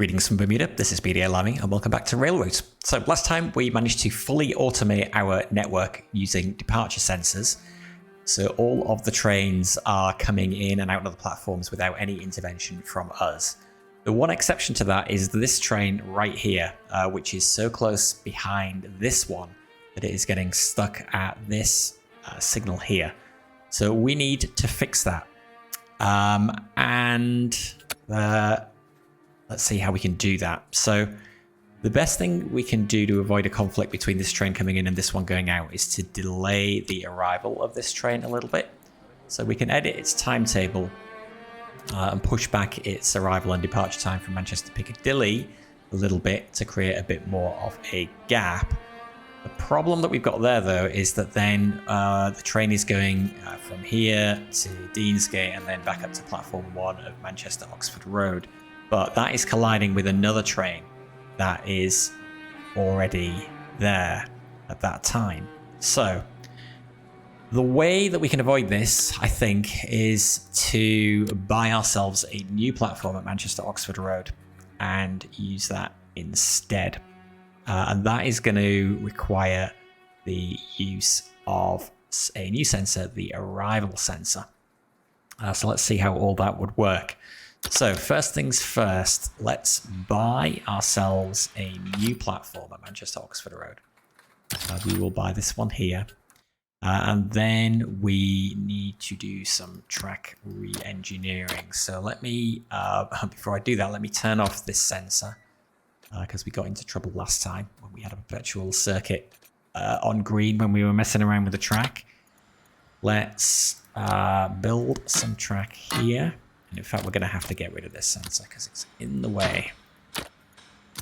Greetings from Bermuda, this is BDA Lammy and welcome back to Railroads. So last time we managed to fully automate our network using departure sensors. So all of the trains are coming in and out of the platforms without any intervention from us. The one exception to that is this train right here, which is so close behind this one that it is getting stuck at this signal here. So we need to fix that. Let's see how we can do that. So the best thing we can do to avoid a conflict between this train coming in and this one going out is to delay the arrival of this train a little bit. So we can edit its timetable and push back its arrival and departure time from Manchester to Piccadilly a little bit to create a bit more of a gap. The problem that we've got there, though, is that then the train is going from here to Deansgate and then back up to platform 1 of Manchester Oxford Road. But that is colliding with another train that is already there at that time. So the way that we can avoid this, I think, is to buy ourselves a new platform at Manchester Oxford Road and use that instead. And that is going to require the use of a new sensor, the arrival sensor. So let's see how all that would work. So first things first, let's buy ourselves a new platform at Manchester Oxford Road. We will buy this one here. And then we need to do some track re-engineering. So let me, before I do that, let me turn off this sensor because we got into trouble last time when we had a perpetual circuit on green when we were messing around with the track. Let's build some track here. And in fact, we're going to have to get rid of this sensor because it's in the way.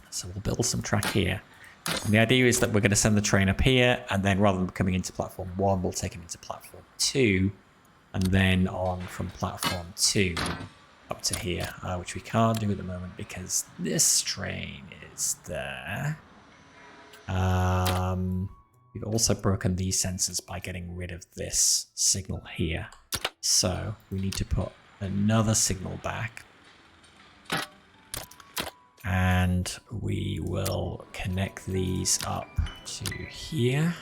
So we'll build some track here. And the idea is that we're going to send the train up here, and then rather than coming into platform 1, we'll take him into platform 2, and then on from platform 2 up to here, which we can't do at the moment because this train is there. We've also broken these sensors by getting rid of this signal here. So we need to put another signal back, and we will connect these up to here.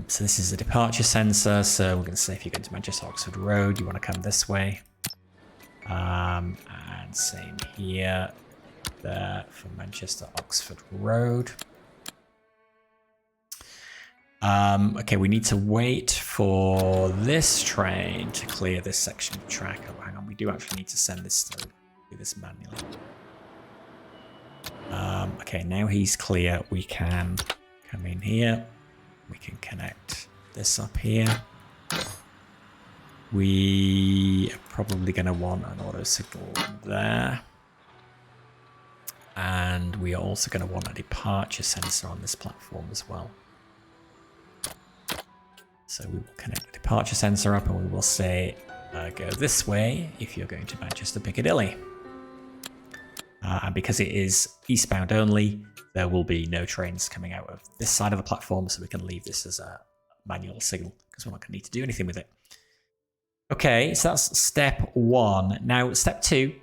So this is a departure sensor, so we're going to say if you're going to Manchester Oxford Road, you want to come this way. And same here, there for Manchester Oxford Road. Okay, we need to wait for this train to clear this section of track. Oh, hang on, we do actually need to send this through, do this manually. Okay, now he's clear. We can come in here. We can connect this up here. We are probably going to want an auto signal there. And we are also going to want a departure sensor on this platform as well. So we will connect the departure sensor up and we will say, go this way if you're going to Manchester Piccadilly. And because it is eastbound only, there will be no trains coming out of this side of the platform, so we can leave this as a manual signal because we're not going to need to do anything with it. Okay, so that's step 1. Now, step 2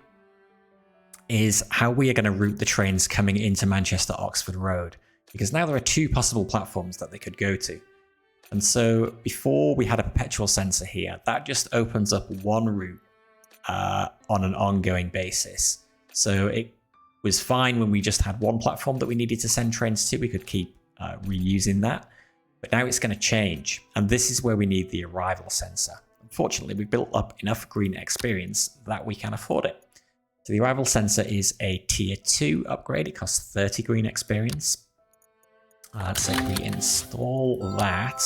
is how we are going to route the trains coming into Manchester Oxford Road, because now there are 2 possible platforms that they could go to. And so before we had a perpetual sensor here, that just opens up one route on an ongoing basis. So it was fine when we just had one platform that we needed to send trains to. We could keep reusing that. But now it's going to change. And this is where we need the arrival sensor. Unfortunately, we built up enough green experience that we can afford it. So the arrival sensor is a tier 2 upgrade. It costs 30 green experience. So we install that,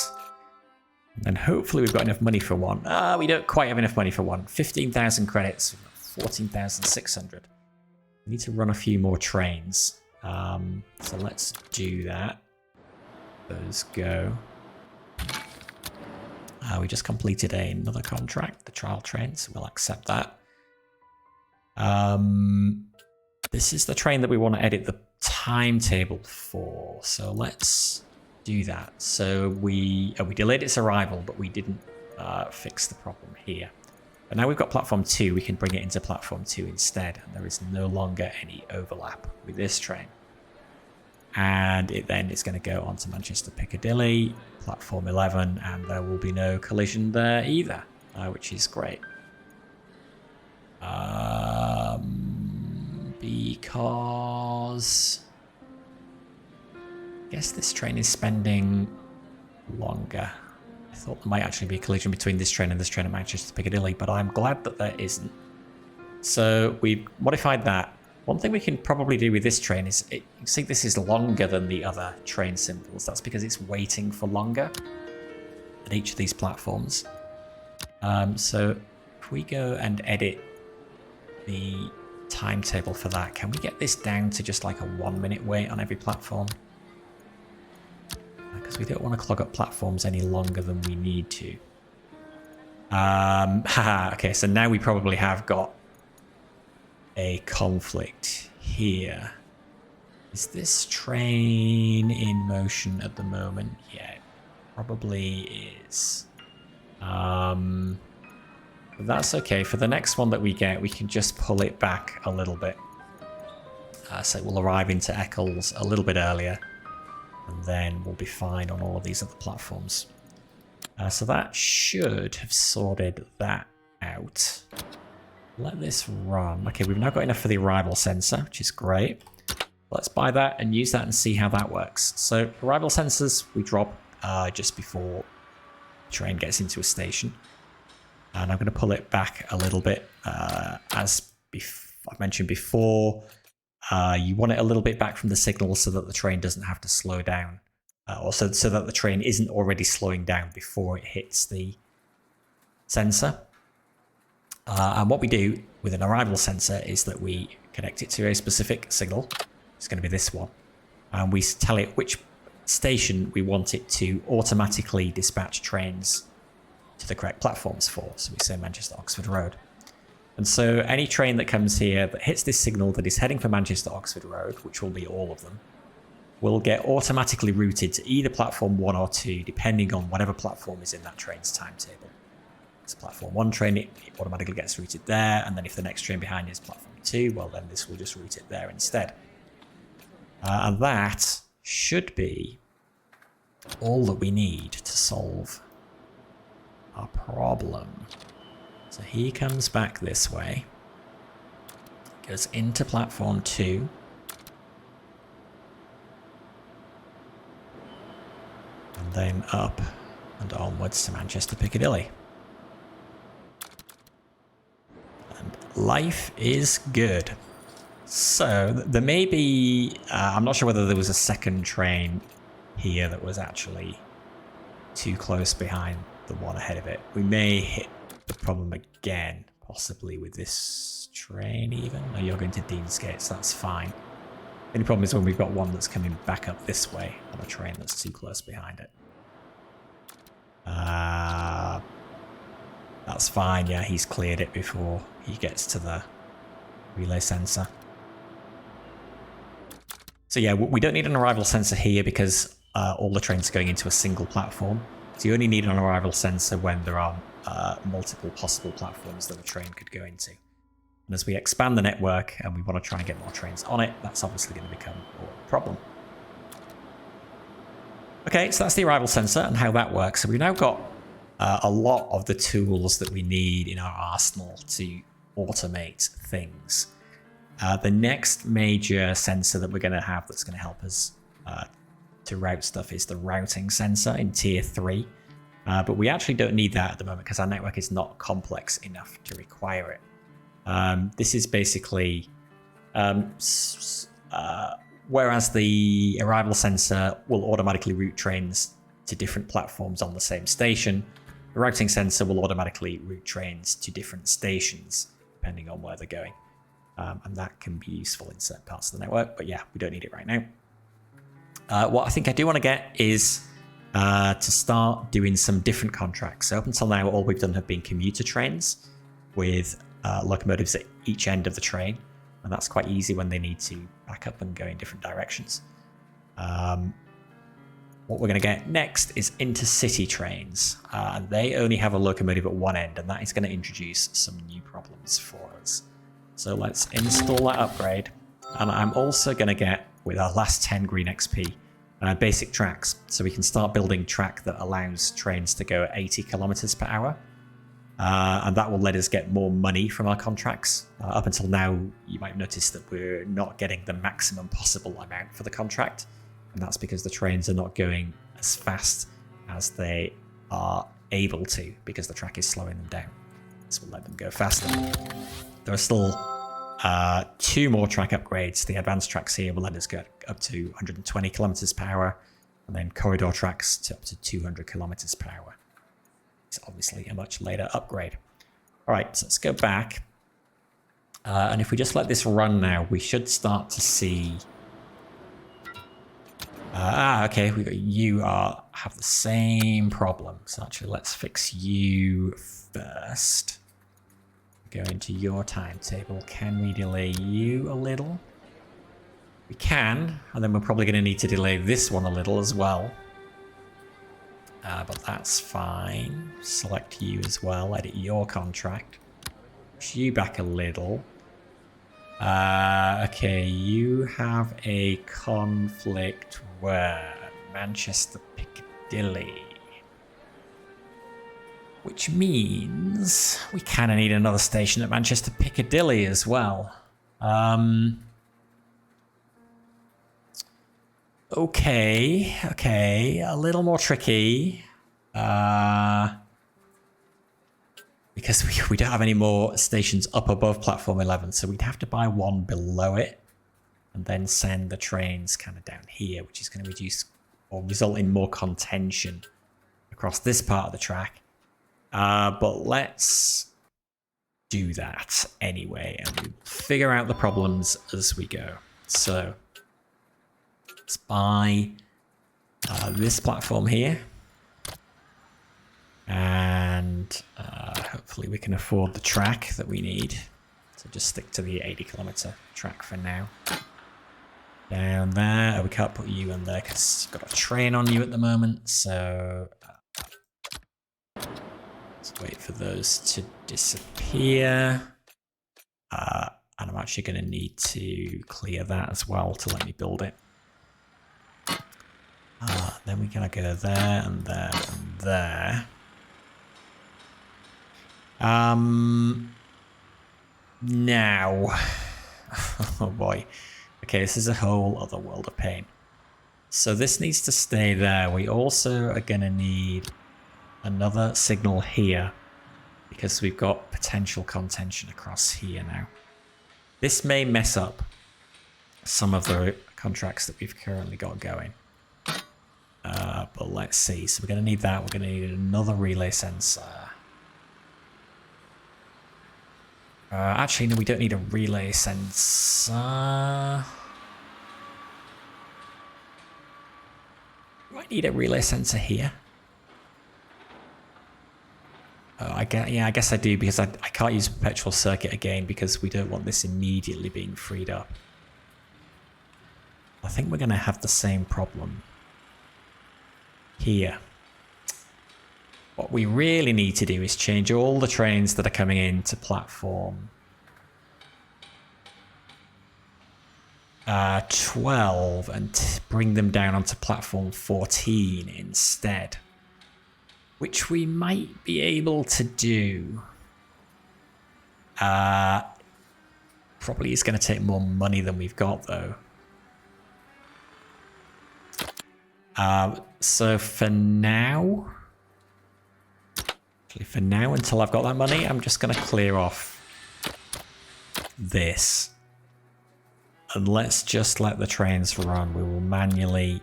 and hopefully we've got enough money for one. We don't quite have enough money for one. 15,000 credits, 14,600. We need to run a few more trains. So let's do that. Those go. We just completed another contract, the trial train, so we'll accept that. This is the train that we want to edit the timetable for, so let's do that. So we delayed its arrival, but we didn't fix the problem here. But now we've got platform 2, we can bring it into platform 2 instead, and there is no longer any overlap with this train. And it then is going to go on to Manchester Piccadilly, platform 11, and there will be no collision there either, which is great. Because I guess this train is spending longer. I thought there might actually be a collision between this train and this train at Manchester Piccadilly, but I'm glad that there isn't. So we've modified that. One thing we can probably do with this train is, you see this is longer than the other train symbols. That's because it's waiting for longer at each of these platforms. So if we go and edit the timetable for that, can we get this down to just like a 1 minute wait on every platform? Because we don't want to clog up platforms any longer than we need to. Okay, so now we probably have got a conflict here. Is this train in motion at the moment? Yeah, it probably is. But that's okay. For the next one that we get, we can just pull it back a little bit. So it will arrive into Eccles a little bit earlier, and then we'll be fine on all of these other platforms. So that should have sorted that out. Let this run. Okay, we've now got enough for the arrival sensor, which is great. Let's buy that and use that and see how that works. So arrival sensors we drop just before the train gets into a station. And I'm going to pull it back a little bit. As I've mentioned before, you want it a little bit back from the signal so that the train doesn't have to slow down. Or so that the train isn't already slowing down before it hits the sensor. And what we do with an arrival sensor is that we connect it to a specific signal. It's going to be this one. And we tell it which station we want it to automatically dispatch trains to the correct platforms for. So we say Manchester Oxford Road. And so any train that comes here that hits this signal that is heading for Manchester Oxford Road, which will be all of them, will get automatically routed to either platform 1 or 2, depending on whatever platform is in that train's timetable. It's platform 1 train, it automatically gets routed there, and then if the next train behind is platform 2, well then this will just route it there instead. And that should be all that we need to solve our problem. So he comes back this way, goes into platform 2, and then up and onwards to Manchester Piccadilly. Life is good. So there may be, I'm not sure whether there was a second train here that was actually too close behind the one ahead of it. We may hit the problem again, possibly with this train even. No, you're going to Deansgate, so that's fine. The only problem is when we've got one that's coming back up this way on a train that's too close behind it. That's fine, yeah, he's cleared it before he gets to the relay sensor. So yeah, we don't need an arrival sensor here because all the trains are going into a single platform. So you only need an arrival sensor when there are multiple possible platforms that a train could go into. And as we expand the network and we want to try and get more trains on it, that's obviously going to become more of a problem. Okay, so that's the arrival sensor and how that works. So we've now got a lot of the tools that we need in our arsenal to automate things. The next major sensor that we're going to have that's going to help us to route stuff is the routing sensor in tier 3. But we actually don't need that at the moment because our network is not complex enough to require it. This is basically, whereas the arrival sensor will automatically route trains to different platforms on the same station, the routing sensor will automatically route trains to different stations depending on where they're going. And that can be useful in certain parts of the network, but yeah, we don't need it right now. What I think I do want to get is to start doing some different contracts. So up until now, all we've done have been commuter trains with locomotives at each end of the train. And that's quite easy when they need to back up and go in different directions. what we're going to get next is intercity trains. And they only have a locomotive at one end, and that is going to introduce some new problems for us. So let's install that upgrade. And I'm also going to get, with our last 10 green XP, basic tracks. So we can start building track that allows trains to go at 80 kilometers per hour. And that will let us get more money from our contracts. Up until now, you might notice that we're not getting the maximum possible amount for the contract. And that's because the trains are not going as fast as they are able to, because the track is slowing them down. This will let them go faster. There are still 2 more track upgrades. The advanced tracks here will let us get up to 120 kilometers per hour, and then corridor tracks to up to 200 kilometers per hour. It's obviously a much later upgrade. All right, so let's go back. And if we just let this run now, we should start to see... okay, we got you have the same problem. So actually, let's fix you first. Go into your timetable. Can we delay you a little? We can, and then we're probably going to need to delay this one a little as well. But that's fine. Select you as well. Edit your contract. Push you back a little. Okay, you have a conflict where Manchester Piccadilly. Which means we kind of need another station at Manchester Piccadilly as well. Okay, a little more tricky. Because we don't have any more stations up above platform 11, so we'd have to buy one below it and then send the trains kind of down here, which is going to reduce or result in more contention across this part of the track. But let's do that anyway, and we'll figure out the problems as we go. So let's buy this platform here, and hopefully we can afford the track that we need. So just stick to the 80-kilometer track for now. Down there. Oh, we can't put you in there because you've got a train on you at the moment. So let's wait for those to disappear. And I'm actually going to need to clear that as well to let me build it. Then we're going to go there and there and there. Now, oh boy. Okay, this is a whole other world of pain. So this needs to stay there. We also are going to need another signal here because we've got potential contention across here now. This may mess up some of the contracts that we've currently got going. But let's see. So we're going to need that. We're going to need another relay sensor. Actually, no, we don't need a relay sensor. Do I need a relay sensor here? Oh, I guess I do, because I can't use a perpetual circuit again because we don't want this immediately being freed up. I think we're going to have the same problem here. What we really need to do is change all the trains that are coming into platform 12 and bring them down onto platform 14 instead. Which we might be able to do. Probably is going to take more money than we've got though. So for now... For now, until I've got that money, I'm just going to clear off this. And let's just let the trains run. We will manually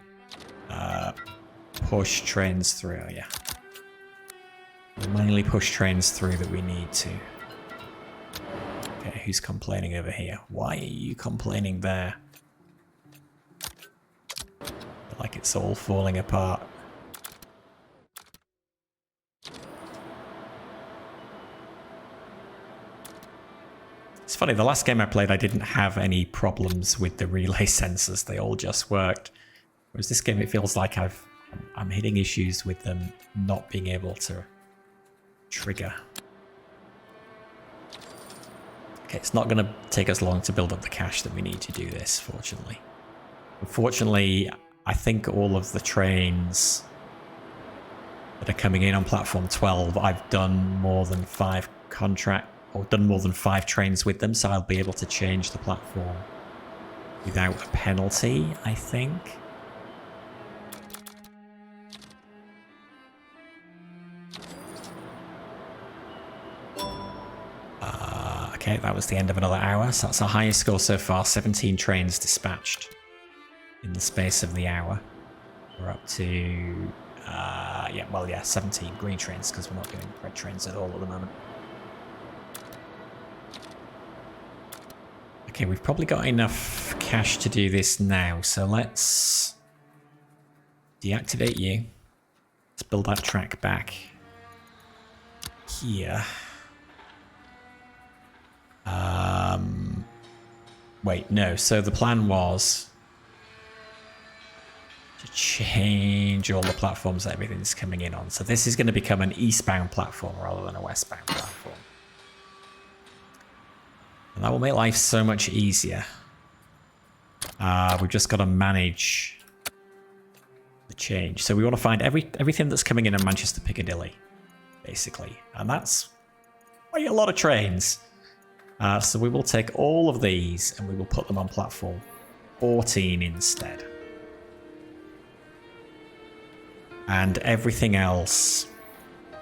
push trains through. Oh, yeah. We'll manually push trains through that we need to. Okay, who's complaining over here? Why are you complaining there? Like it's all falling apart. It's funny, the last game I played, I didn't have any problems with the relay sensors. They all just worked. Whereas this game, it feels like I've I'm hitting issues with them not being able to trigger. Okay, it's not going to take us long to build up the cash that we need to do this, fortunately. Unfortunately, I think all of the trains that are coming in on platform 12, I've done more than 5 trains with them, so I'll be able to change the platform without a penalty, I think. Okay, that was the end of another hour, so that's our highest score so far. 17 trains dispatched in the space of the hour. We're up to, 17 green trains, because we're not doing red trains at all at the moment. Okay, we've probably got enough cash to do this now, so let's deactivate you. Let's build that track back here. Wait, no. So the plan was to change all the platforms that everything's coming in on. So this is going to become an eastbound platform rather than a westbound platform. And that will make life so much easier. We've just got to manage the change. So we want to find everything that's coming in on Manchester Piccadilly, basically. And that's quite a lot of trains. So we will take all of these and we will put them on platform 14 instead. And everything else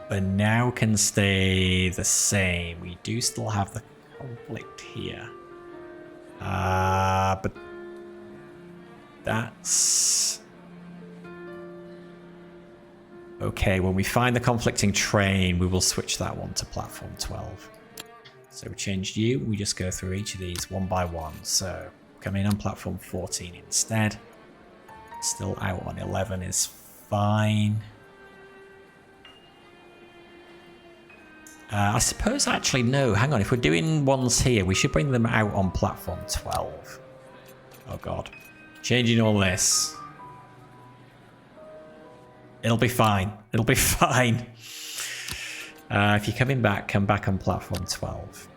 for now can stay the same. We do still have the conflict here. But that's... okay, when we find the conflicting train, we will switch that one to platform 12. So we changed you. We just go through each of these one by one. So come in on platform 14 instead. Still out on 11 is fine. I suppose actually no, hang on. If we're doing ones here, we should bring them out on platform 12. Oh god. Changing all this. It'll be fine. It'll be fine. If you're coming back, come back on platform 12.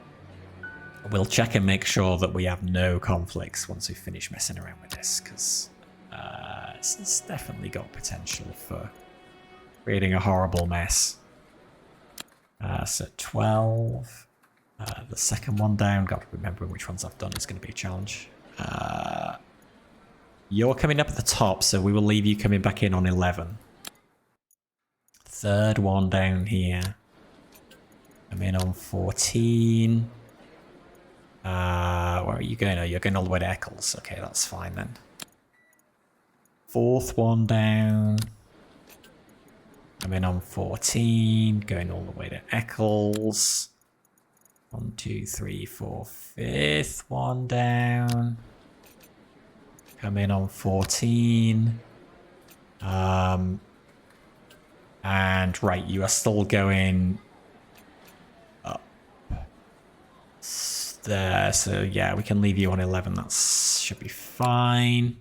We'll check and make sure that we have no conflicts once we finish messing around with this, because it's definitely got potential for creating a horrible mess. So 12. The second one down. God, remembering which ones I've done is going to be a challenge. You're coming up at the top, so we will leave you coming back in on 11. Third one down here. I'm in on 14. Where are you going? Oh, you're going all the way to Eccles. Okay, that's fine then. Fourth one down. I'm in on 14. Going all the way to Eccles. 1, 2, 3, 4. Fifth one down. Come in on 14. And right, you are still going up there. So yeah, we can leave you on 11. That should be fine.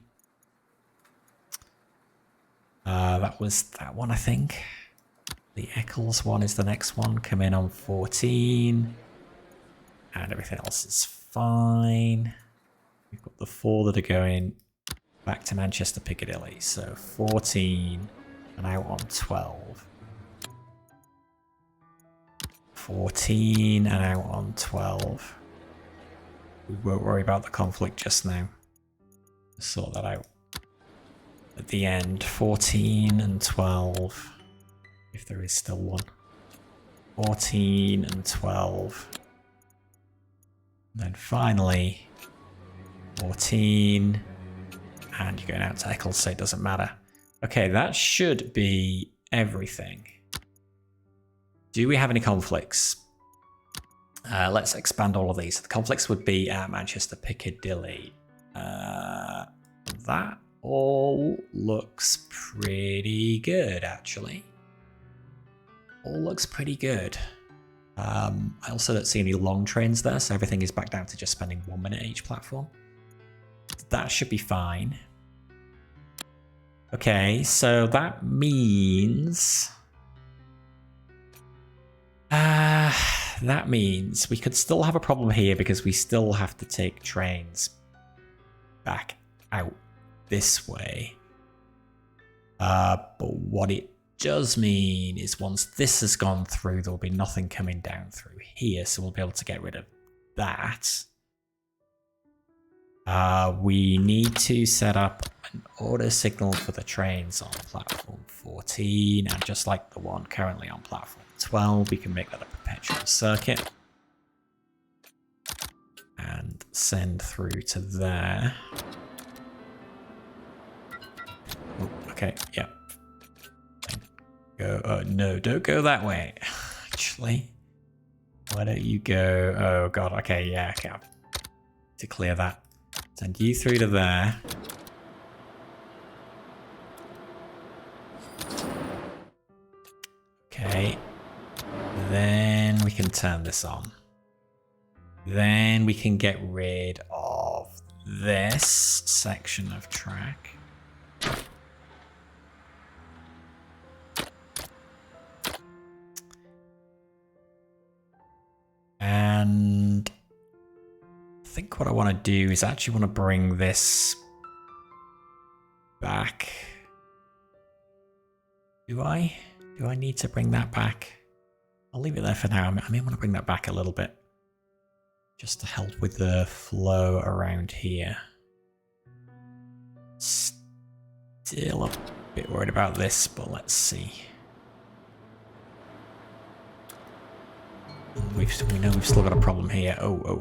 That was that one, I think. The Eccles one is the next one. Come in on 14. And everything else is fine. We've got the 4 that are going back to Manchester Piccadilly. So 14 and out on 12. 14 and out on 12. We won't worry about the conflict just now. Sort that out at the end. 14 and 12. If there is still one. 14 and 12. And then finally 14. And you're going out to Eccles, so it doesn't matter. Okay, that should be everything. Do we have any conflicts? Let's expand all of these. The conflicts would be at Manchester Piccadilly. That all looks pretty good, actually. All looks pretty good. I also don't see any long trains there, so everything is back down to just spending 1 minute each platform. That should be fine. Okay, so that means... that means we could still have a problem here because we still have to take trains back out this way. But what it does mean is once this has gone through, there'll be nothing coming down through here, so we'll be able to get rid of that. We need to set up an order signal for the trains on platform 14, and just like the one currently on platform 12, we can make that a perpetual circuit and send through to there. Oh, okay, yeah. Go. No, don't go that way. Actually, why don't you go? Oh god. Okay, yeah. Okay, to clear that, send you through to there. Okay. Then we can turn this on. Then we can get rid of this section of track. And I think what I want to do is actually want to bring this back. Do I? Do I need to bring that back? I'll leave it there for now. I may want to bring that back a little bit, just to help with the flow around here. Still a bit worried about this, but let's see. We know we've still got a problem here. Why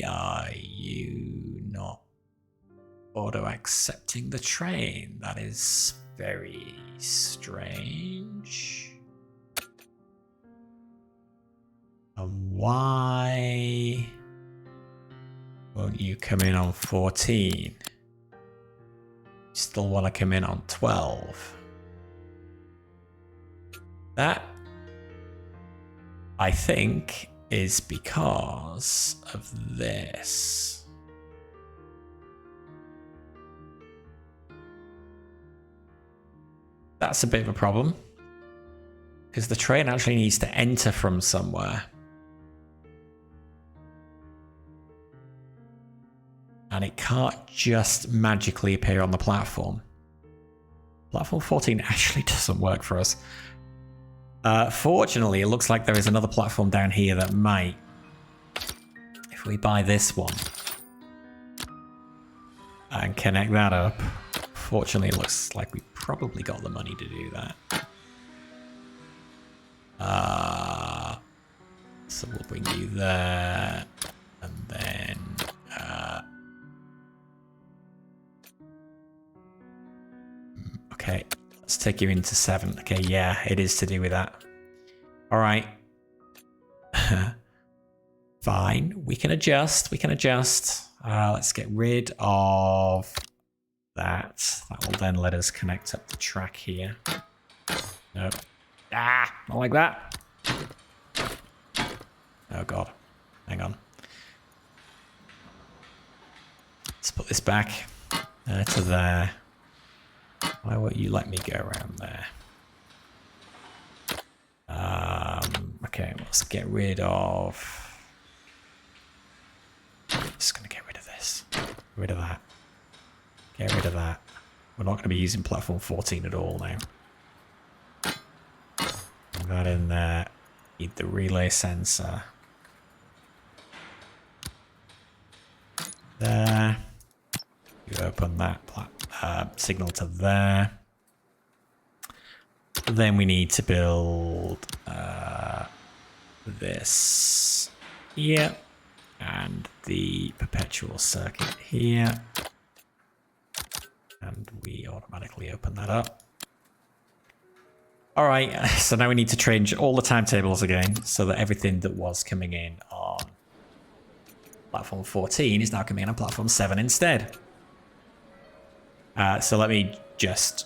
are you not auto accepting the train? That is very strange. Why won't you come in on 14? You still want to come in on 12? That, I think, is because of this. That's a bit of a problem, because the train actually needs to enter from somewhere. And it can't just magically appear on the platform. Platform 14 actually doesn't work for us. Fortunately, it looks like there is another platform down here that might. If we buy this one and connect that up, fortunately, it looks like we probably got the money to do that. So we'll bring you there, and then okay. Let's take you into 7. Okay, yeah, it is to do with that. All right. Fine. We can adjust. We can adjust. Let's get rid of that. That will then let us connect up the track here. Nope. Ah, not like that. Oh, God. Hang on. Let's put this back to there. Why won't you let me go around there? Okay, let's get rid of... Just going to get rid of this. Get rid of that. Get rid of that. We're not going to be using platform 14 at all now. Put that in there. Need the relay sensor. There. You open that signal to there. Then we need to build this here and the perpetual circuit here. And we automatically open that up. All right, so now we need to change all the timetables again so that everything that was coming in on platform 14 is now coming in on platform 7 instead. So let me just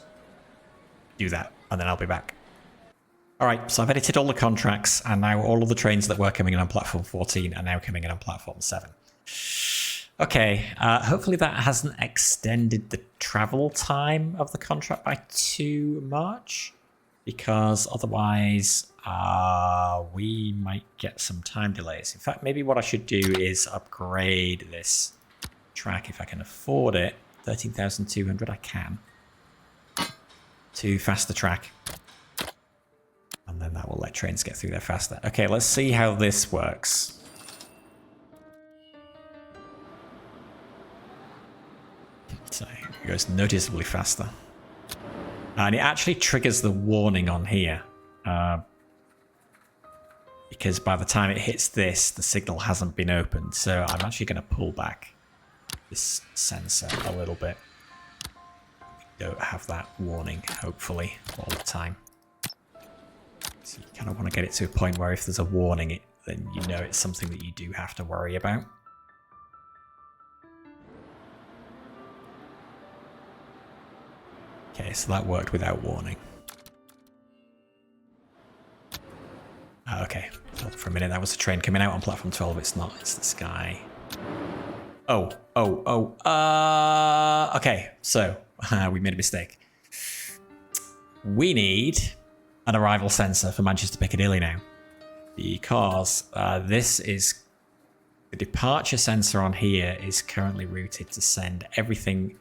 do that, and then I'll be back. All right, so I've edited all the contracts, and now all of the trains that were coming in on platform 14 are now coming in on platform 7. Okay, hopefully that hasn't extended the travel time of the contract by too much, because otherwise we might get some time delays. In fact, maybe what I should do is upgrade this track if I can afford it. 13,200 I can. To faster track. And then that will let trains get through there faster. Okay, let's see how this works. So it goes noticeably faster. And it actually triggers the warning on here. Because by the time it hits this, the signal hasn't been opened. So I'm actually going to pull back this sensor a little bit. We don't have that warning, hopefully, all the time. So you kind of want to get it to a point where if there's a warning, then you know it's something that you do have to worry about. Okay, so that worked without warning. Okay, for a minute that was a train coming out on platform 12. It's not, it's this guy. Okay, so we made a mistake. We need an arrival sensor for Manchester Piccadilly now, because this is the departure sensor on here is currently routed to send everything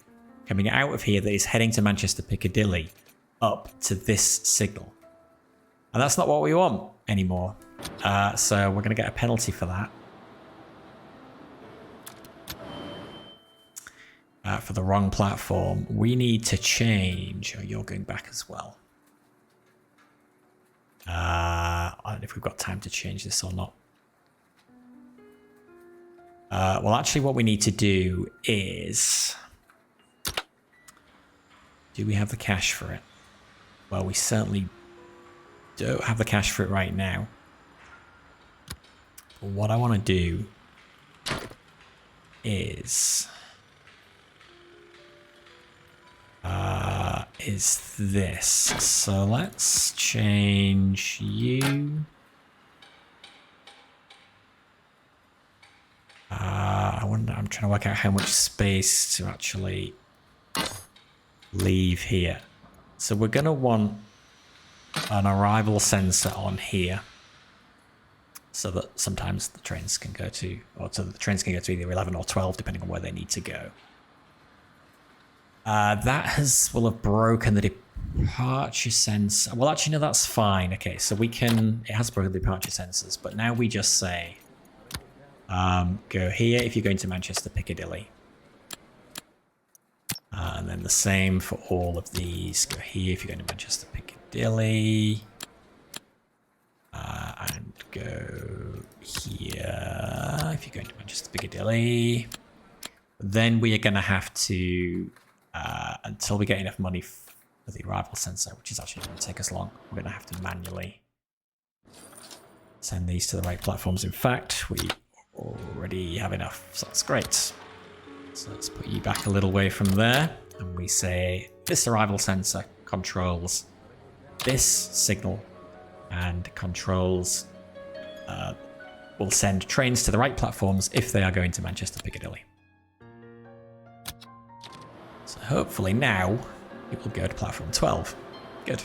coming out of here that is heading to Manchester Piccadilly up to this signal. And that's not what we want anymore. So we're going to get a penalty for that. For the wrong platform. We need to change. Oh, you're going back as well. I don't know if we've got time to change this or not. Well, actually what we need to do is... Do we have the cash for it? Well, we certainly don't have the cash for it right now. But what I want to do is this. So let's change you. I'm trying to work out how much space to actually leave here. So we're going to want an arrival sensor on here, so that sometimes the trains can go to, or so that the trains can go to either 11 or 12, depending on where they need to go. That will have broken the departure sensor. Well, actually, no, that's fine. Okay, so we can, it has broken the departure sensors, but now we just say, go here if you're going to Manchester Piccadilly. And then the same for all of these. Go here if you're going to Manchester Piccadilly. And go here if you're going to Manchester Piccadilly. Then we are going to have to, until we get enough money for the arrival sensor, which is actually going to take us long, we're going to have to manually send these to the right platforms. In fact, we already have enough, so that's great. So let's put you back a little way from there, and we say this arrival sensor controls this signal and controls, will send trains to the right platforms if they are going to Manchester Piccadilly. So hopefully now it will go to platform 12. Good.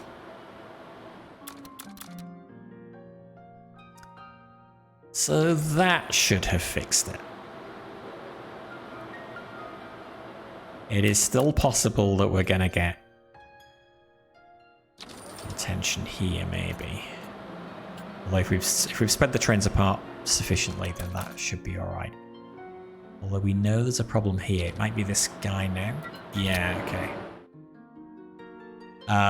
So that should have fixed it. It is still possible that we're going to get tension here, maybe. Although if we've spread the trains apart sufficiently, then that should be all right. Although we know there's a problem here. It might be this guy now. Yeah, okay.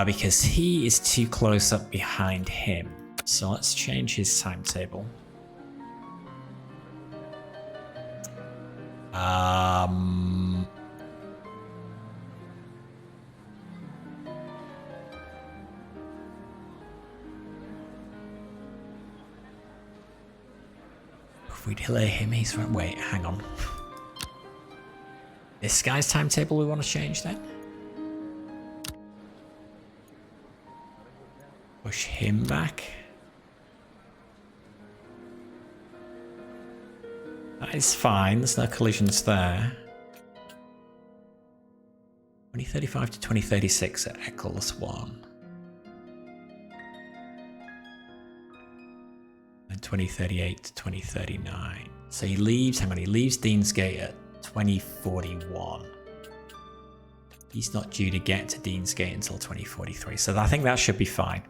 Because he is too close up behind him. So let's change his timetable. If we delay him, he's right. Wait, hang on. This guy's timetable we want to change then? Push him back. That is fine. There's no collisions there. 2035 to 2036 at Eccles 1. And 2038 to 2039. So he leaves, hang on, he leaves Deansgate at 2041. He's not due to get to Deansgate until 2043. So I think that should be fine.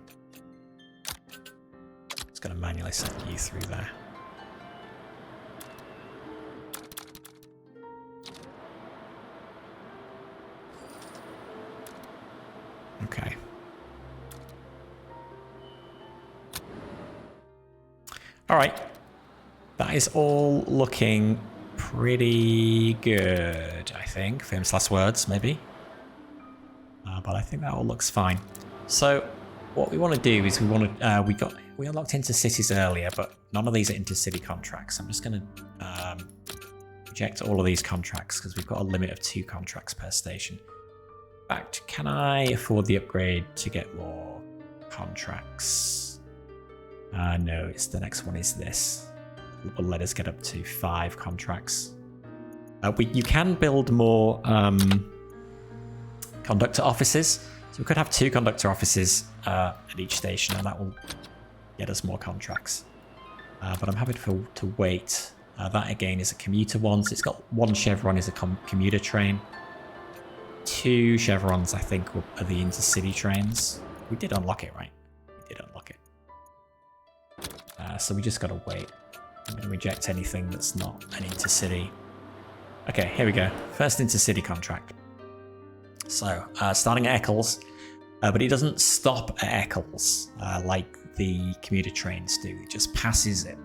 Just going to manually send you through there. Okay. All right. That is all looking pretty good, I think. Famous last words, maybe. But I think that all looks fine. So what we want to do is we unlocked Intercities earlier, but none of these are Intercity contracts. I'm just going to reject all of these contracts because we've got a limit of 2 contracts per station. In fact, can I afford the upgrade to get more contracts? No, it's the next one is this. It will let us get up to 5 contracts. You can build more conductor offices. So we could have 2 conductor offices at each station, and that will get us more contracts. But I'm happy to wait. That again is a commuter one. So it's got 1 chevron is a commuter train. 2 chevrons, I think, are the intercity trains. We did unlock it, right? We did unlock it. So we just got to wait. I'm going to reject anything that's not an intercity. Okay, here we go. First intercity contract. So, starting at Eccles, but it doesn't stop at Eccles like the commuter trains do. It just passes it.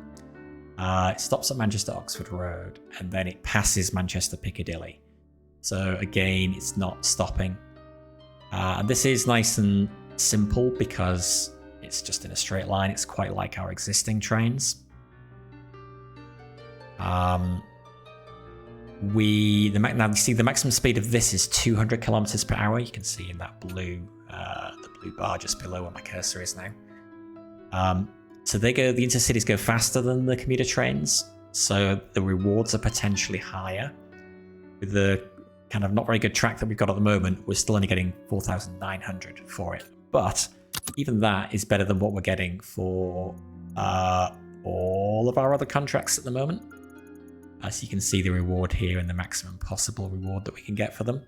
It stops at Manchester Oxford Road, and then it passes Manchester Piccadilly. So again, it's not stopping. And this is nice and simple because it's just in a straight line. It's quite like our existing trains. Now you see the maximum speed of this is 200 kilometers per hour. You can see in that blue, the blue bar just below where my cursor is now. So the intercities go faster than the commuter trains. So the rewards are potentially higher. With the kind of not very good track that we've got at the moment, we're still only getting 4,900 for it. But even that is better than what we're getting for all of our other contracts at the moment. As you can see the reward here and the maximum possible reward that we can get for them.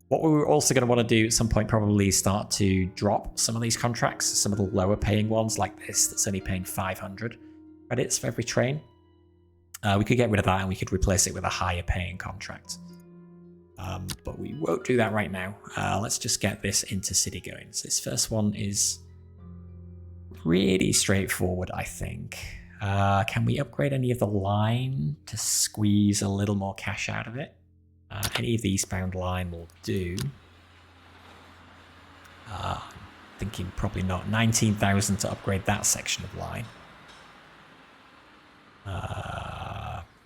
What we're also going to want to do at some point probably is start to drop some of these contracts, some of the lower paying ones like this that's only paying 500 credits for every train. We could get rid of that and we could replace it with a higher paying contract. But we won't do that right now. Let's just get this Intercity going. So this first one is really straightforward, I think. Can we upgrade any of the line to squeeze a little more cash out of it? Any of the eastbound line will do. Thinking probably not. 19,000 to upgrade that section of line.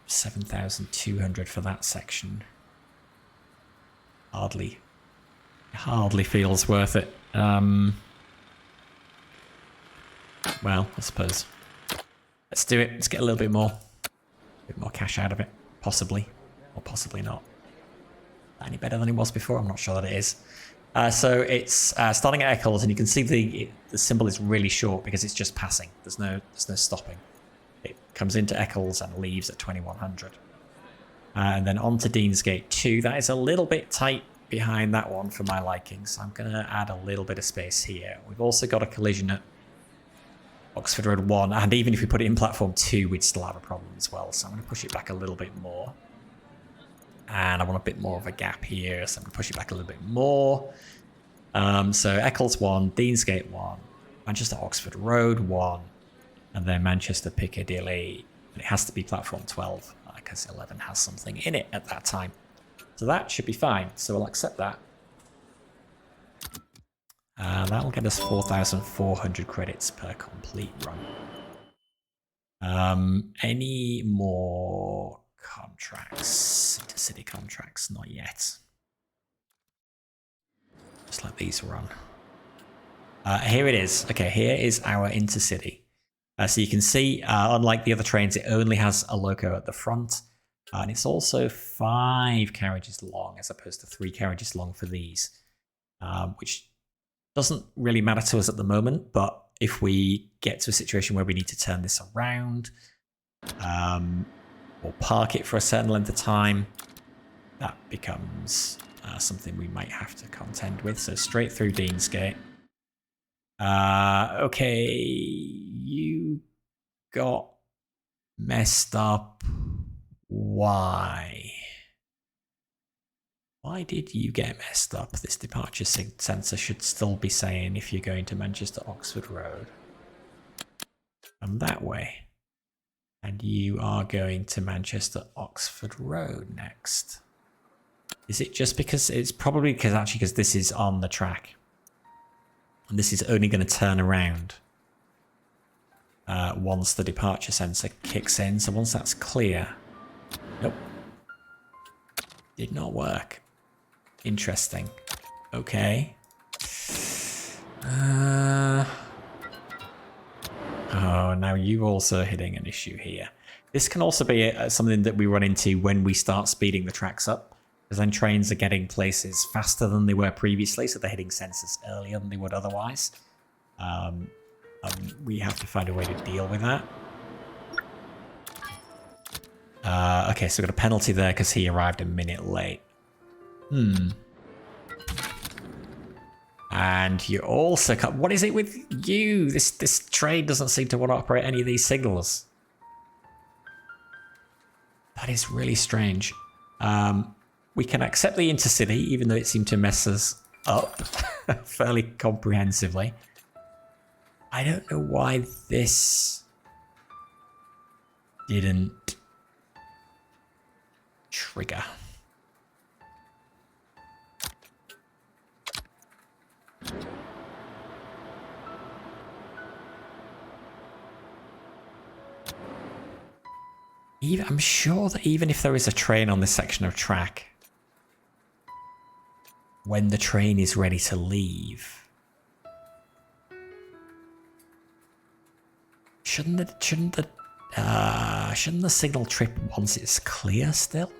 7,200 for that section. Hardly feels worth it. Well, I suppose. Let's do it. Let's get a little bit more cash out of it. Possibly. Or possibly not. Any better than it was before? I'm not sure that it is. So it's starting at Eccles, and you can see the symbol is really short because it's just passing. There's no stopping. It comes into Eccles and leaves at 2100. And then on to Deansgate 2. That is a little bit tight behind that one for my liking, so I'm going to add a little bit of space here. We've also got a collision at Oxford Road 1, and even if we put it in platform 2, we'd still have a problem as well. So I'm going to push it back a little bit more. And I want a bit more of a gap here, so I'm going to push it back a little bit more. So Eccles 1, Deansgate 1, Manchester Oxford Road 1, and then Manchester Piccadilly. It has to be platform 12, because 11 has something in it at that time. So that should be fine. So we'll accept that. That will get us 4,400 credits per complete run. Any more contracts? Intercity contracts? Not yet. Just let these run. Here it is. Okay, here is our Intercity. So you can see, unlike the other trains, it only has a loco at the front. And it's also 5 carriages long as opposed to 3 carriages long for these, which doesn't really matter to us at the moment. But if we get to a situation where we need to turn this around or park it for a certain length of time, that becomes something we might have to contend with. So straight through Deansgate. Okay, you got messed up. Why? Why did you get messed up? This departure sensor should still be saying if you're going to Manchester Oxford Road. Come that way. And you are going to Manchester Oxford Road next. Is it just because? It's probably because this is on the track. And this is only going to turn around once the departure sensor kicks in. So once that's clear... Nope. Did not work. Interesting. Okay. Oh, now you're also hitting an issue here. This can also be something that we run into when we start speeding the tracks up. Because then trains are getting places faster than they were previously, so they're hitting sensors earlier than they would otherwise. We have to find a way to deal with that. Okay, so we got a penalty there because he arrived a minute late. And you also got... What is it with you? This train doesn't seem to want to operate any of these signals. That is really strange. We can accept the Intercity, even though it seemed to mess us up fairly comprehensively. I don't know why this didn't trigger. I'm sure that even if there is a train on this section of track, when the train is ready to leave, shouldn't the signal trip once it's clear still?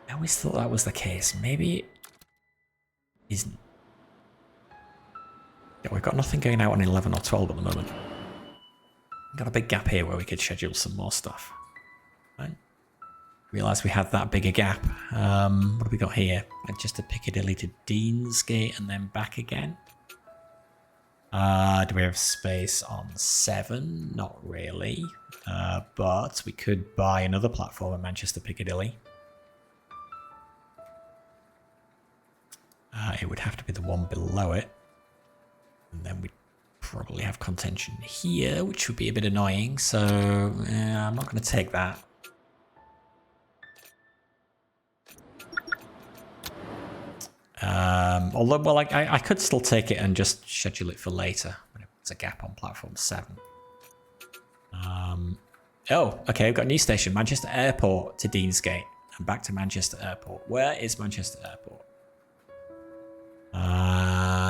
I always thought that was the case. Maybe it isn't. Yeah, we've got nothing going out on 11 or 12 at the moment. Got a big gap here where we could schedule some more stuff. Right. Realised we had that bigger gap. What have we got here? Just a Piccadilly to Deansgate and then back again. Do we have space on 7? Not really. But we could buy another platform at Manchester Piccadilly. It would have to be the one below it. And then we'd probably have contention here, which would be a bit annoying. So I'm not going to take that. Although, well, I could still take it and just schedule it for later when there's a gap on platform 7. Oh, okay, we've got a new station, Manchester Airport to Deansgate and back to Manchester Airport. Where is Manchester Airport?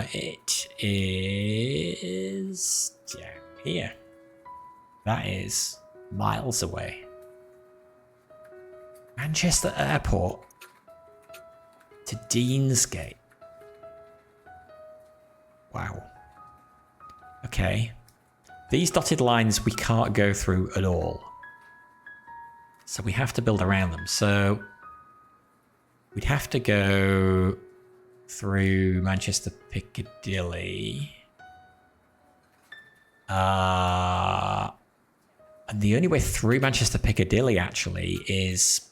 It is down here. That is miles away. Manchester Airport to Deansgate. Wow. Okay. These dotted lines we can't go through at all. So we have to build around them. So we'd have to go through Manchester Piccadilly. And the only way through Manchester Piccadilly actually is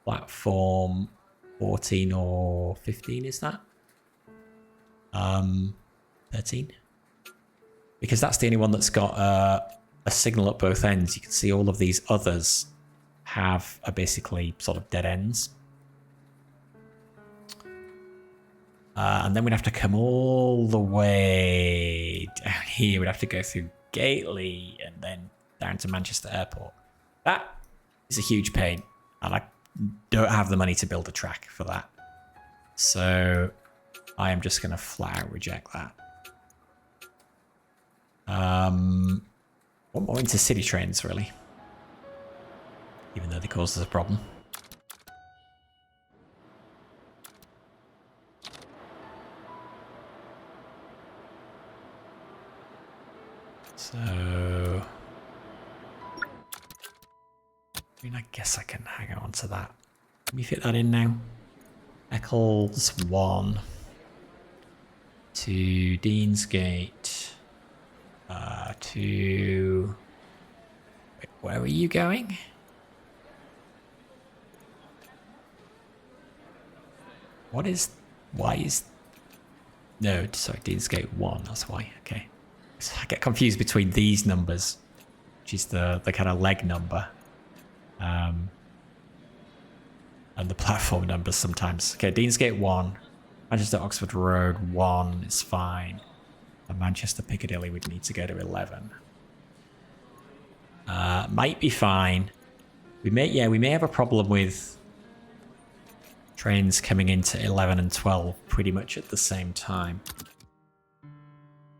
platform 14 or 15, is that? 13? Because that's the only one that's got a signal at both ends. You can see all of these others are basically sort of dead ends. And then we'd have to come all the way down here. We'd have to go through Gately and then down to Manchester Airport. That is a huge pain. And I don't have the money to build a track for that. So I am just going to flat out reject that. Want more intercity trains, really. Even though they cause us a problem. So... I mean, I guess I can hang on to that. Let me fit that in now. Eccles 1 to Deansgate to... Wait, where are you going? What is... Why is... No, sorry, Deansgate 1, that's why, okay. So I get confused between these numbers, which is the kind of leg number. And the platform numbers sometimes. Okay, Deansgate 1, Manchester Oxford Road 1 is fine. And Manchester Piccadilly would need to go to 11. Might be fine. We may have a problem with trains coming into 11 and 12 pretty much at the same time.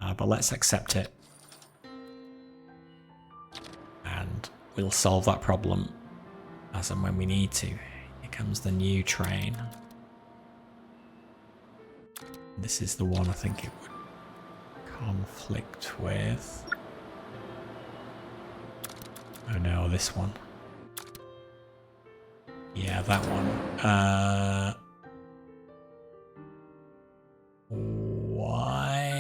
But let's accept it. And we'll solve that problem as and when we need to. Here comes the new train. This is the one I think it would conflict with. Oh no, this one. Yeah, that one. Why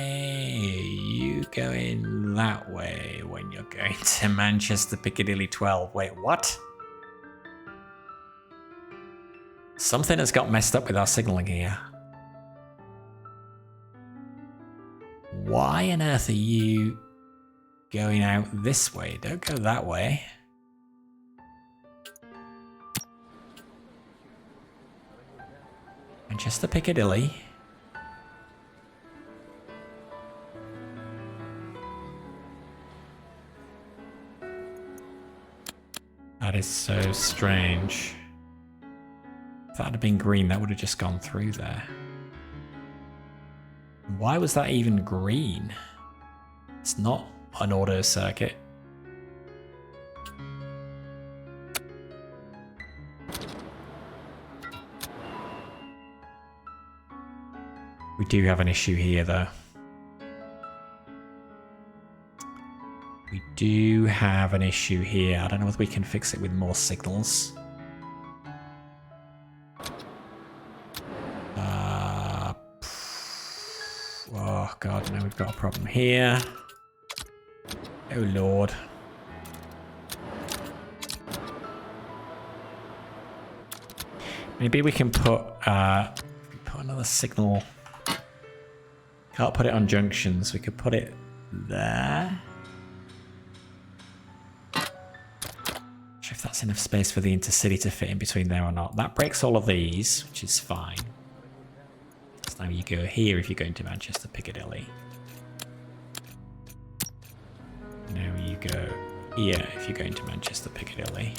are you going that way when you're going to Manchester Piccadilly 12? Wait, what? Something has got messed up with our signalling here. Why on earth are you going out this way? Don't go that way. Manchester Piccadilly. That is so strange. If that had been green, that would have just gone through there. Why was that even green? It's not an auto circuit. We do have an issue here, though. We do have an issue here. I don't know whether we can fix it with more signals. Oh god, now we've got a problem here. Oh lord. Maybe we can put another signal. Can't put it on junctions. We could put it there. Not sure if that's enough space for the Intercity to fit in between there or not. That breaks all of these, which is fine. So now you go here if you're going to Manchester Piccadilly. Now you go here if you're going to Manchester Piccadilly.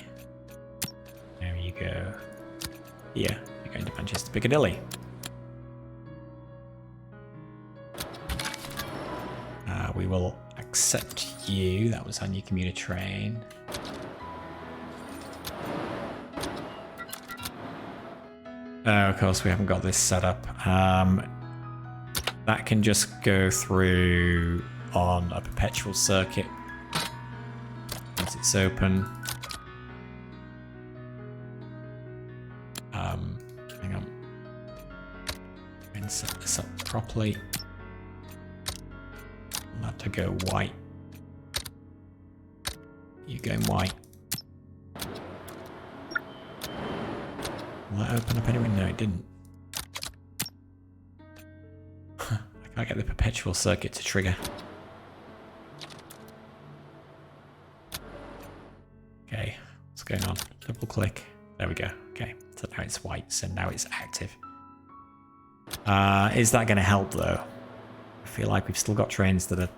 Now you go here if you're going to Manchester Piccadilly. We will accept you. That was our new commuter train. Of course, we haven't got this set up. That can just go through on a perpetual circuit once it's open. Hang on. And set this up properly. That to go white. You going white. Will that open up anyway? No, it didn't. I can't get the perpetual circuit to trigger. Okay, what's going on? Double click. There we go. Okay, so now it's white, so now it's active. Is that going to help though? I feel like we've still got trains that are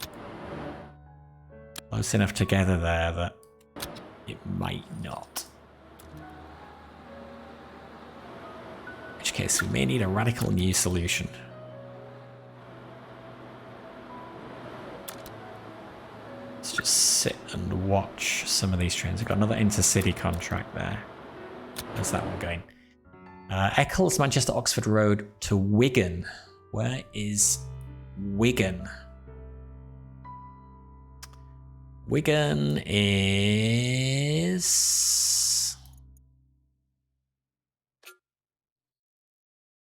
close enough together there that it might not. In which case, we may need a radical new solution. just sit and watch some of these trains. We've got another Intercity contract there. Where's that one going? Eccles, Manchester, Oxford Road to Wigan. Where is Wigan? Wigan is...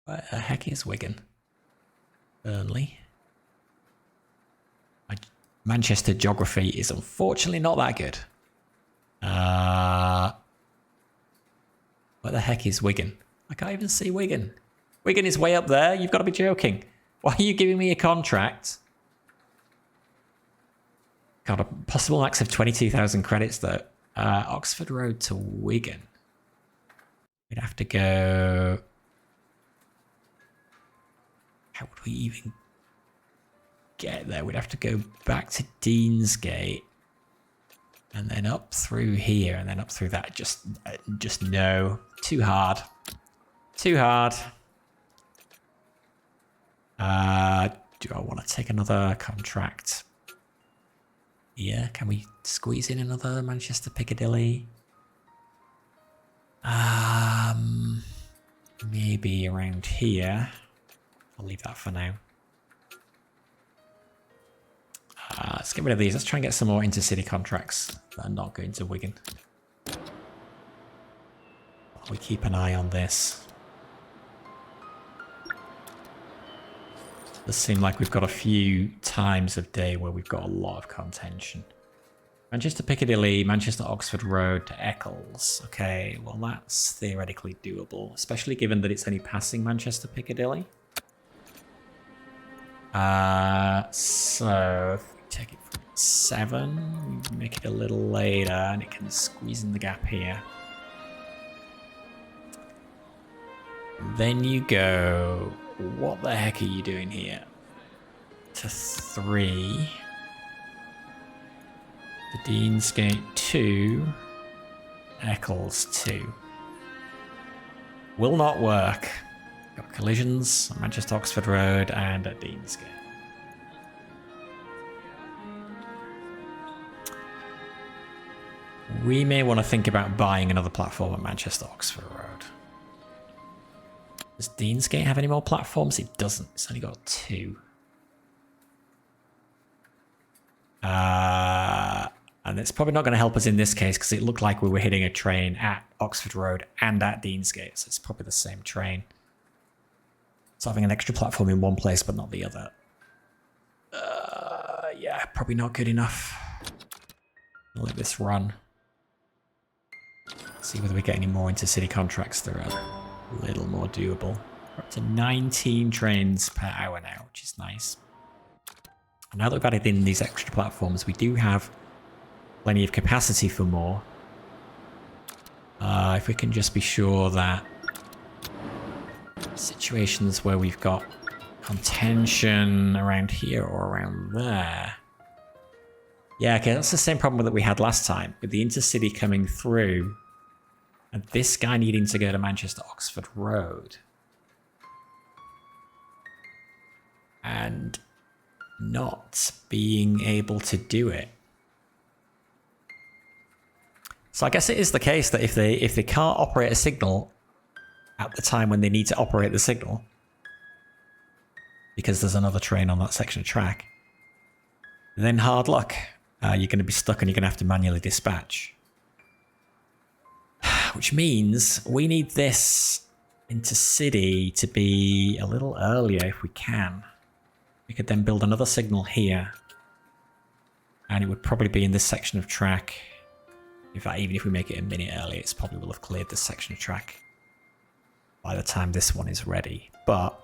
Where the heck is Wigan? Burnley. Manchester geography is unfortunately not that good. Where the heck is Wigan? I can't even see Wigan. Wigan is way up there. You've got to be joking. Why are you giving me a contract? Got a possible max of 22,000 credits though. Oxford Road to Wigan. We'd have to go... How would we even get there? We'd have to go back to Deansgate and then up through here and then up through that. Just no. Too hard. Too hard. Do I want to take another contract? Yeah, can we squeeze in another Manchester Piccadilly? Maybe around here. I'll leave that for now. Let's get rid of these. Let's try and get some more Intercity contracts that are not going to Wigan. We keep an eye on this. Does seem like we've got a few times of day where we've got a lot of contention. Manchester Piccadilly, Manchester Oxford Road to Eccles. Okay, well that's theoretically doable, especially given that it's only passing Manchester Piccadilly. So if we take it from 7, we make it a little later and it can squeeze in the gap here. Then you go, what the heck are you doing here? To 3. The Deansgate 2. Eccles 2. Will not work. Got collisions on Manchester Oxford Road and at Deansgate. We may want to think about buying another platform at Manchester Oxford Road. Does Deansgate have any more platforms? It doesn't. It's only got 2. And it's probably not going to help us in this case because it looked like we were hitting a train at Oxford Road and at Deansgate. So it's probably the same train. So having an extra platform in one place but not the other. Yeah, probably not good enough. I'll let this run. See whether we get any more Intercity contracts that are a little more doable. We're up to 19 trains per hour now, which is nice. And now that we've added in these extra platforms, we do have plenty of capacity for more. If we can just be sure that situations where we've got contention around here or around there. Yeah, okay, that's the same problem that we had last time with the Intercity coming through and this guy needing to go to Manchester Oxford Road. And not being able to do it. So I guess it is the case that if they can't operate a signal at the time when they need to operate the signal, because there's another train on that section of track, then hard luck. You're going to be stuck and you're going to have to manually dispatch. Which means we need this Intercity to be a little earlier if we can. We could then build another signal here. And it would probably be in this section of track. In fact, even if we make it a minute earlier, it's probably will have cleared this section of track by the time this one is ready. But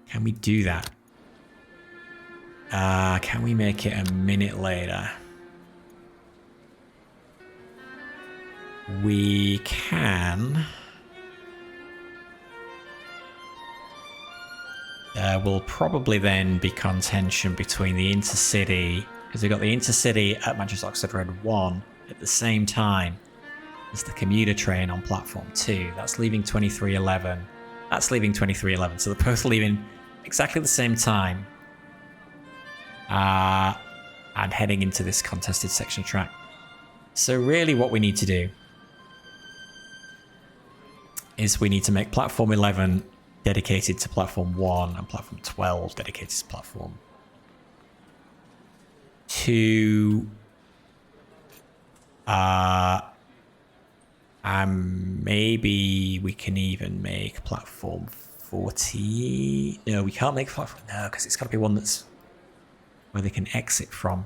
can we do that? Can we make it a minute later? We can. There will probably then be contention between the Intercity, because we've got the Intercity at Manchester Oxford Road 1 at the same time as the commuter train on platform 2. That's leaving 2311. That's leaving 2311. So they're both leaving exactly the same time. and heading into this contested section of track. So really what we need to do is we need to make platform 11 dedicated to platform 1 and platform 12 dedicated to platform 2. And maybe we can even make platform 40. No, we can't make platform. No, because it's got to be one that's where they can exit from.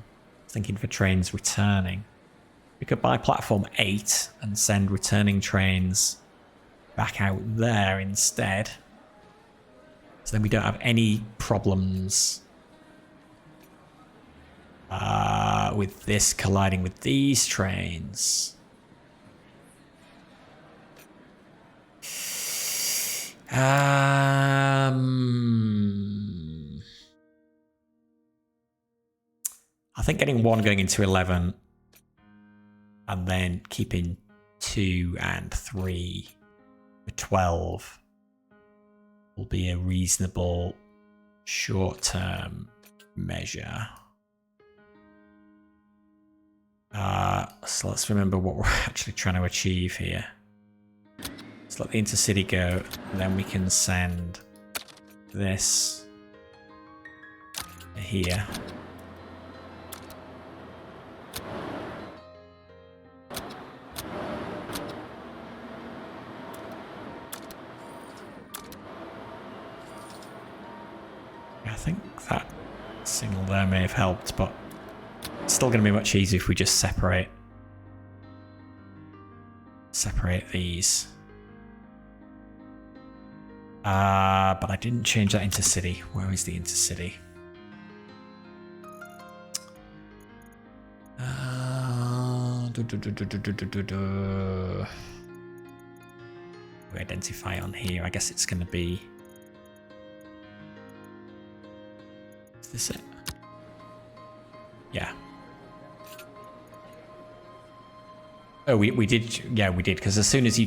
Thinking for trains returning. We could buy platform 8 and send returning trains back out there instead. So then we don't have any problems with this colliding with these trains. I think getting 1 going into 11 and then keeping 2 and 3 for 12 will be a reasonable short-term measure. So let's remember what we're actually trying to achieve here. Let's let the Intercity go, and then we can send this here. I think that signal there may have helped, but it's still going to be much easier if we just separate these. But I didn't change that Intercity. Where is the Intercity? We identify on here. I guess it's going to be. Is this it? Yeah. Oh, we did. Yeah, we did. Because as soon as you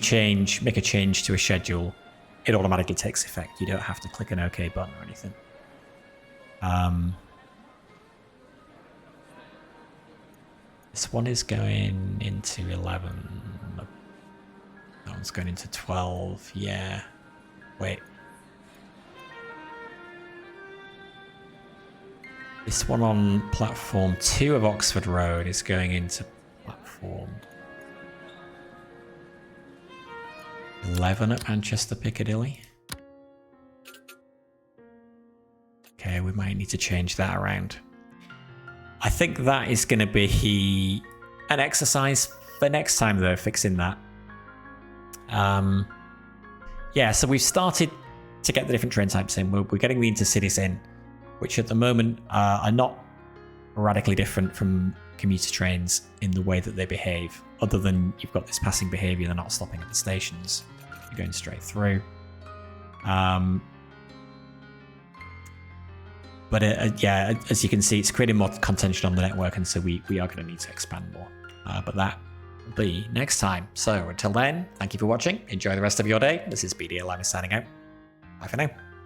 make a change to a schedule, it automatically takes effect. You don't have to click an OK button or anything. This one is going into 11. That one's going into 12. Yeah. Wait. This one on platform 2 of Oxford Road is going into platform 11 at Manchester Piccadilly. Okay, we might need to change that around. I think that is going to be an exercise for next time, though, fixing that. Yeah, so we've started to get the different train types in. We're getting the Intercities in, which at the moment are not radically different from commuter trains in the way that they behave, other than you've got this passing behaviour, they're not stopping at the stations. You're going straight through. But yeah, as you can see, it's creating more contention on the network, and so we are going to need to expand more. But that will be next time. So until then, thank you for watching. Enjoy the rest of your day. This is BD Alana signing out. Bye for now.